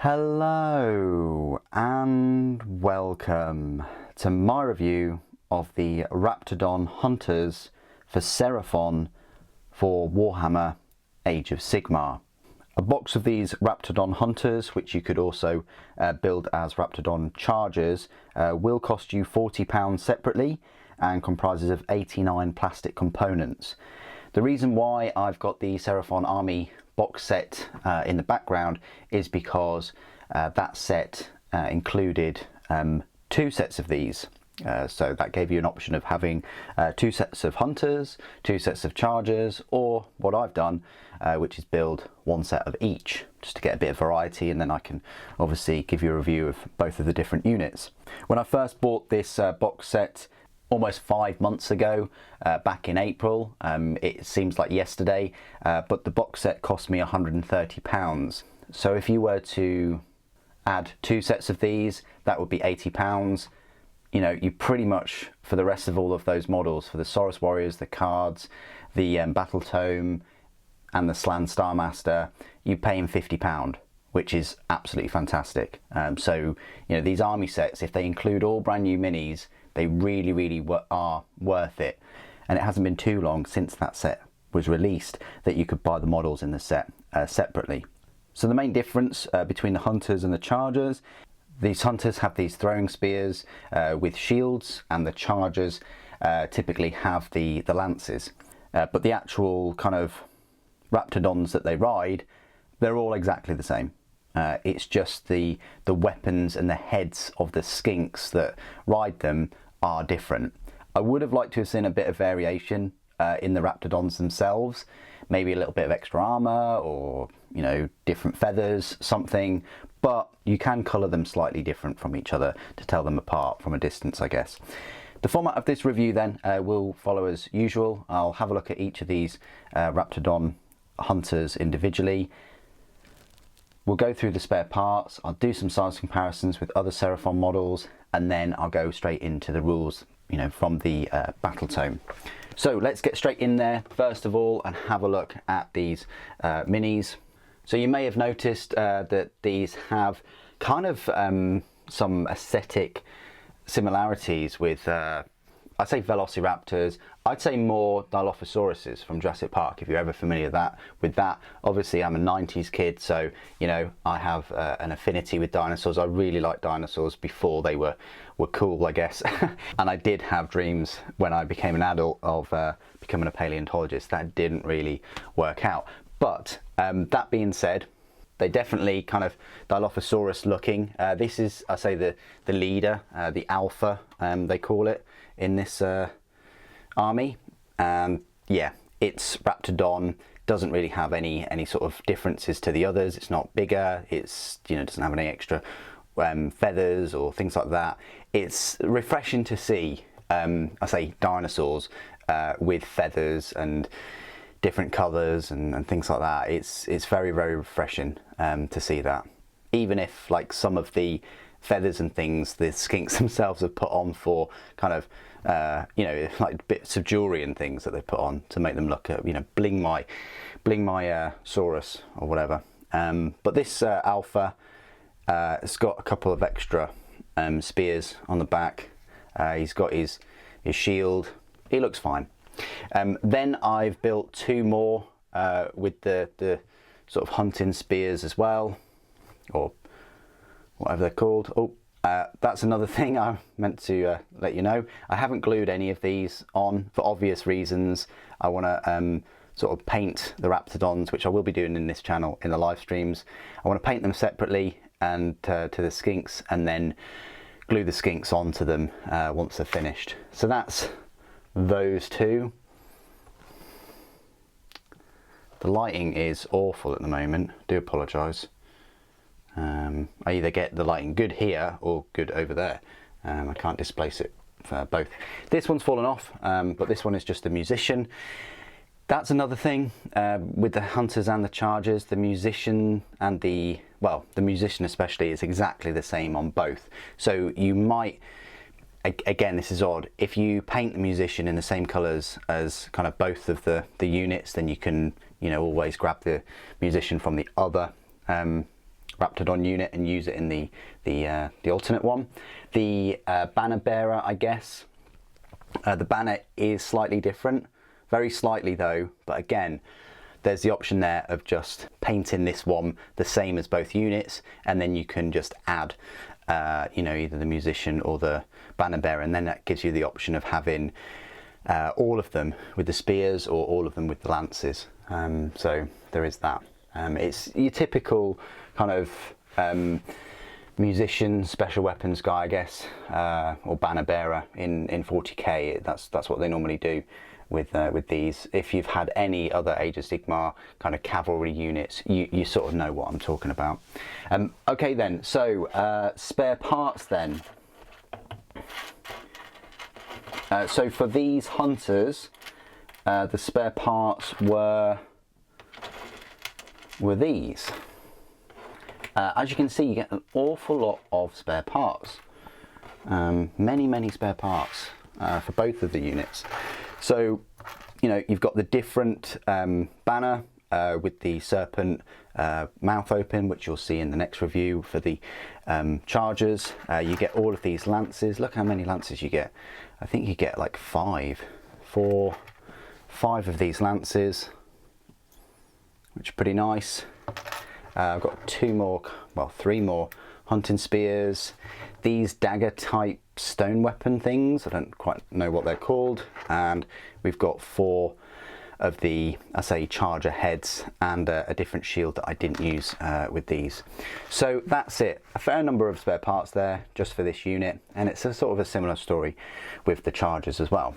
Hello and welcome to my review of the Raptadon Hunters for Seraphon for Warhammer Age of Sigmar. A box of these Raptadon Hunters, which you could also build as Raptadon Chargers, will cost you £40 separately and comprises of 89 plastic components. The reason why I've got the Seraphon Army box set in the background is because that set included two sets of these. So that gave you an option of having two sets of Hunters, two sets of Chargers, or what I've done, which is build one set of each, just to get a bit of variety, and then I can obviously give you a review of both of the different units. When I first bought this box set almost 5 months ago, back in April, it seems like yesterday, but the box set cost me £130. So if you were to add two sets of these, that would be £80. You know, you pretty much, for the rest of all of those models, for the Saurus Warriors, the cards, the Battle Tome, and the Slan Starmaster, you pay him £50, which is absolutely fantastic. So, you know, these army sets, if they include all brand new minis, they really are worth it. And it hasn't been too long since that set was released that you could buy the models in the set separately. So the main difference between the Hunters and the Chargers, these Hunters have these throwing spears with shields, and the Chargers typically have the lances. But the actual kind of Raptadons that they ride, they're all exactly the same. It's just the weapons and the heads of the skinks that ride them are different. I would have liked to have seen a bit of variation in the Raptadons themselves, maybe a little bit of extra armor, or, you know, different feathers, something, but you can color them slightly different from each other to tell them apart from a distance, I guess. The format of this review then will follow as usual. I'll have a look at each of these Raptadon Hunters individually. We'll go through the spare parts, I'll do some size comparisons with other Seraphon models, and then I'll go straight into the rules, you know, from the Battle Tome. So let's get straight in there first of all and have a look at these minis. So you may have noticed that these have kind of some aesthetic similarities with I'd say Velociraptors. I'd say more Dilophosauruses from Jurassic Park, if you're ever familiar with that. Obviously, I'm a 90s kid, so, you know, I have an affinity with dinosaurs. I really liked dinosaurs before they were cool, I guess. And I did have dreams when I became an adult of becoming a paleontologist. That didn't really work out. But that being said, they definitely kind of Dilophosaurus looking. This is, I say, the leader, the alpha, they call it in this army. And yeah, it's Raptadon, doesn't really have any sort of differences to the others. It's not bigger, it's, you know, doesn't have any extra feathers or things like that. It's refreshing to see, I say, dinosaurs with feathers and different colours and things like that. It's very refreshing to see that, even if, like, some of the feathers and things the skinks themselves have put on for kind of you know, like bits of jewelry and things that they put on to make them look, you know, bling my Saurus or whatever. But this alpha has got a couple of extra spears on the back. He's got his shield. He looks fine. Then I've built two more with the sort of hunting spears as well, or whatever they're called. Oh, that's another thing I meant to let you know. I haven't glued any of these on for obvious reasons. I want to sort of paint the Raptadons, which I will be doing in this channel in the live streams. I want to paint them separately and to the skinks, and then glue the skinks onto them once they're finished. So that's those two. The lighting is awful at the moment, do apologise. I either get the lighting good here or good over there. I can't displace it for both. This one's fallen off, but this one is just the musician. That's another thing with the Hunters and the Chargers. The musician and the musician especially is exactly the same on both. So you might, again, this is odd, if you paint the musician in the same colours as kind of both of the units, then you can, you know, always grab the musician from the other Raptadon unit and use it in the alternate one. The banner bearer, I guess, the banner is slightly different, very slightly though, but again, there's the option there of just painting this one the same as both units, and then you can just add you know, either the musician or the banner bearer, and then that gives you the option of having all of them with the spears or all of them with the lances. So there is that. It's your typical kind of musician, special weapons guy, I guess, or banner bearer in 40k. That's what they normally do with these. If you've had any other Age of Sigmar kind of cavalry units, you sort of know what I'm talking about. Okay then, so spare parts then. So for these hunters, the spare parts were these. As you can see, you get an awful lot of spare parts. Many spare parts for both of the units. So, you know, you've got the different banner with the serpent mouth open, which you'll see in the next review for the chargers. You get all of these lances. Look how many lances you get. I think you get like 5 of these lances, which are pretty nice. I've got 3 more hunting spears. These dagger type stone weapon things, I don't quite know what they're called, and we've got 4 of the, I say, charger heads, and a different shield that I didn't use with these. So that's it, a fair number of spare parts there just for this unit, and it's a sort of a similar story with the chargers as well.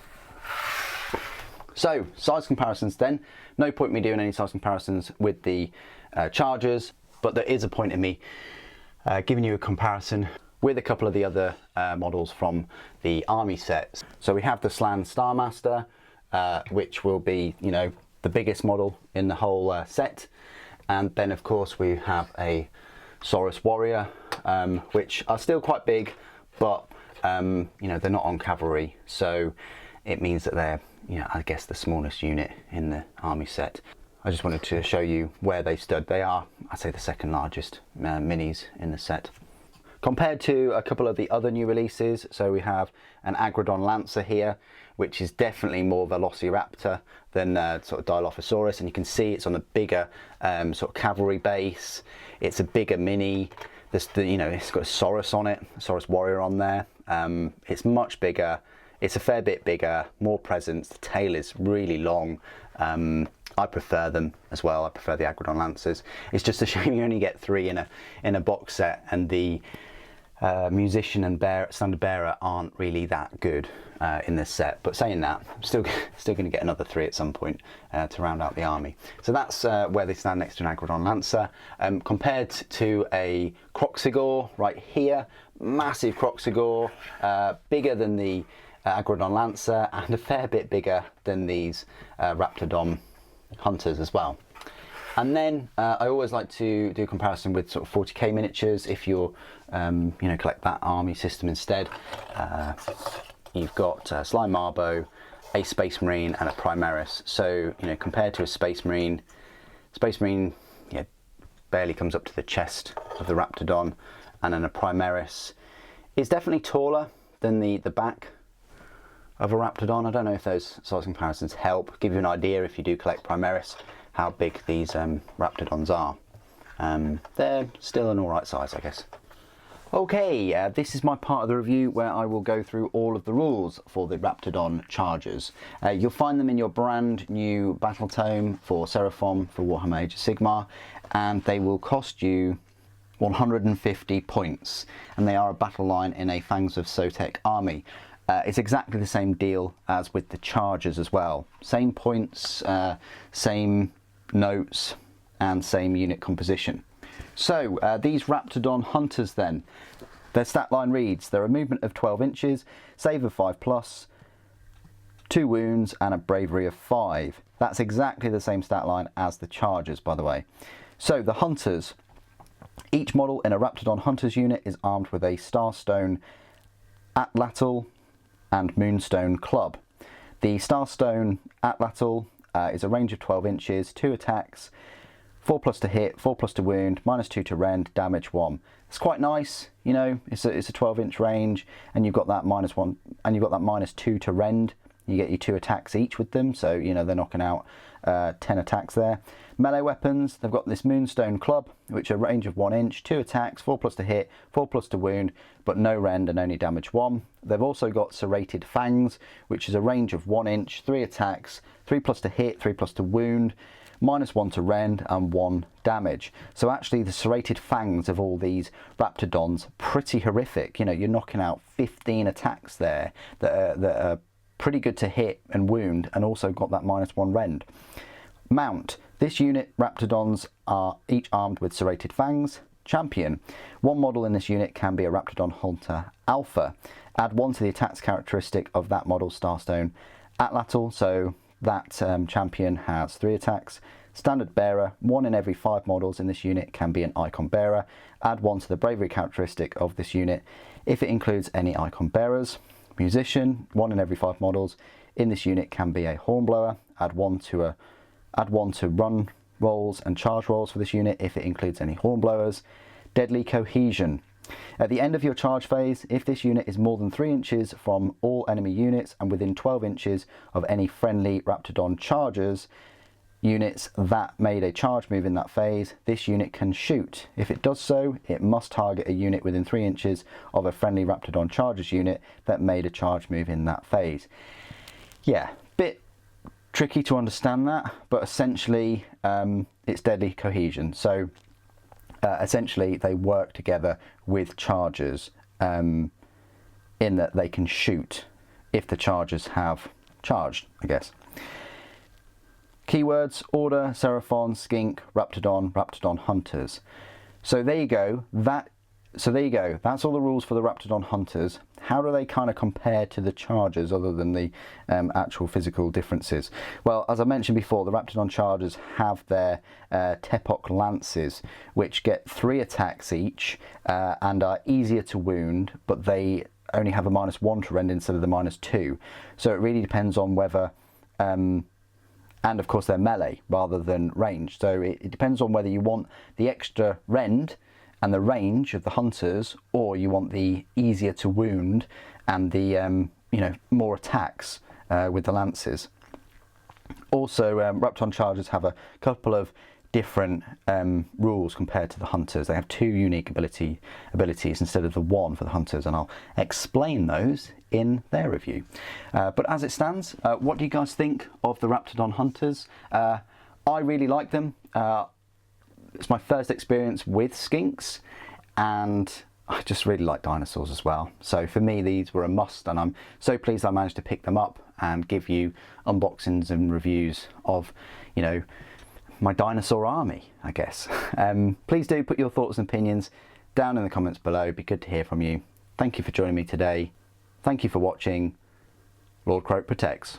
So size comparisons then. No point me doing any size comparisons with the chargers, but there is a point in me giving you a comparison with a couple of the other models from the army sets. So we have the Slan Starmaster, which will be, you know, the biggest model in the whole set, and then of course we have a Saurus Warrior, which are still quite big, but you know, they're not on cavalry, so it means that they're, you know, I guess the smallest unit in the army set. I just wanted to show you where they stood. They are, I'd say, the second largest minis in the set. Compared to a couple of the other new releases, so we have an Agrodon Lancer here, which is definitely more Velociraptor than sort of Dilophosaurus, and you can see it's on a bigger sort of cavalry base. It's a bigger mini. You know, it's got a Saurus on it, a Saurus Warrior on there. It's much bigger. It's a fair bit bigger, more presence. The tail is really long. I prefer them as well. I prefer the Agrodon Lancers. It's just a shame you only get 3 in a box set, and the musician and standard bearer aren't really that good in this set. But saying that, I'm still going to get another 3 at some point to round out the army. So that's where they stand next to an Agrodon Lancer. Compared to a Croxigor right here, massive Croxigor, bigger than the Agrodon Lancer, and a fair bit bigger than these Raptadon hunters as well. And then I always like to do a comparison with sort of 40k miniatures. If you're you know, collect that army system instead, you've got Sly Marbo, a Space Marine, and a Primaris. So, you know, compared to a Space Marine, yeah, barely comes up to the chest of the Raptadon, and then a Primaris is definitely taller than the back of a Raptadon. I don't know if those size comparisons help give you an idea, if you do collect Primaris, how big these Raptadons are. They're still an alright size, I guess. Okay, this is my part of the review where I will go through all of the rules for the Raptadon chargers. You'll find them in your brand new battle tome for Seraphon for Warhammer Age of Sigmar, and they will cost you 150 points, and they are a battle line in a Fangs of Sotek army. It's exactly the same deal as with the chargers as well. Same points, same notes, and same unit composition. So these Raptadon hunters then, their stat line reads, they're a movement of 12 inches, save of 5+, 2 wounds, and a bravery of 5. That's exactly the same stat line as the chargers, by the way. So the hunters, each model in a Raptadon hunters unit is armed with a Starstone Atlatl and Moonstone club. The Starstone Atlatl is a range of 12 inches, 2 attacks, 4+ to hit, 4+ to wound, -2 to rend, damage 1. It's quite nice, you know. It's a 12-inch range, and you've got that -1, and you've got that -2 to rend. You get your 2 attacks each with them, so you know they're knocking out 10 attacks there. Melee weapons, they've got this Moonstone Club, which are a range of 1 inch, 2 attacks, 4+ to hit, 4+ to wound, but no rend and only damage 1. They've also got Serrated Fangs, which is a range of 1 inch, 3 attacks, 3+ to hit, 3+ to wound, -1 to rend and 1 damage. So actually the Serrated Fangs of all these Raptadons, pretty horrific. You know, you're knocking out 15 attacks there that are pretty good to hit and wound, and also got that -1 rend. Mount. This unit, Raptadons are each armed with Serrated Fangs. Champion. One model in this unit can be a Raptadon Hunter Alpha. Add 1 to the attacks characteristic of that model's Starstone Atlatl, so that champion has 3 attacks. Standard Bearer. 1 in every 5 models in this unit can be an Icon Bearer. Add 1 to the bravery characteristic of this unit if it includes any Icon Bearers. Musician. 1 in every 5 models in this unit can be a Hornblower. Add 1 to run rolls and charge rolls for this unit if it includes any Hornblowers. Deadly Cohesion. At the end of your charge phase, if this unit is more than 3 inches from all enemy units and within 12 inches of any friendly Raptadon chargers units that made a charge move in that phase, this unit can shoot. If it does so, it must target a unit within 3 inches of a friendly Raptadon chargers unit that made a charge move in that phase. Yeah, bit tricky to understand that, but essentially it's Deadly Cohesion. So essentially they work together with chargers in that they can shoot if the chargers have charged, I guess. Keywords: Order, Seraphon, Skink, Raptadon, Raptadon Hunters. So there you go. That's all the rules for the Raptadon Hunters. How do they kind of compare to the Chargers other than the actual physical differences? Well, as I mentioned before, the Raptadon Chargers have their Tepok Lances, which get 3 attacks each and are easier to wound, but they only have a -1 to rend instead of the -2. So it really depends on whether... and of course they're melee rather than range. So it depends on whether you want the extra rend and the range of the Hunters, or you want the easier to wound and the you know, more attacks with the Lances. Also, Raptadon Chargers have a couple of different rules compared to the Hunters. They have 2 unique abilities instead of the 1 for the Hunters, and I'll explain those in their review. But as it stands, what do you guys think of the Raptadon Hunters? I really like them. It's my first experience with skinks, and I just really like dinosaurs as well. So for me, these were a must, and I'm so pleased I managed to pick them up and give you unboxings and reviews of, you know, my dinosaur army, I guess. Please do put your thoughts and opinions down in the comments below. It'd be good to hear from you. Thank you for joining me today. Thank you for watching. Lord Croak protects.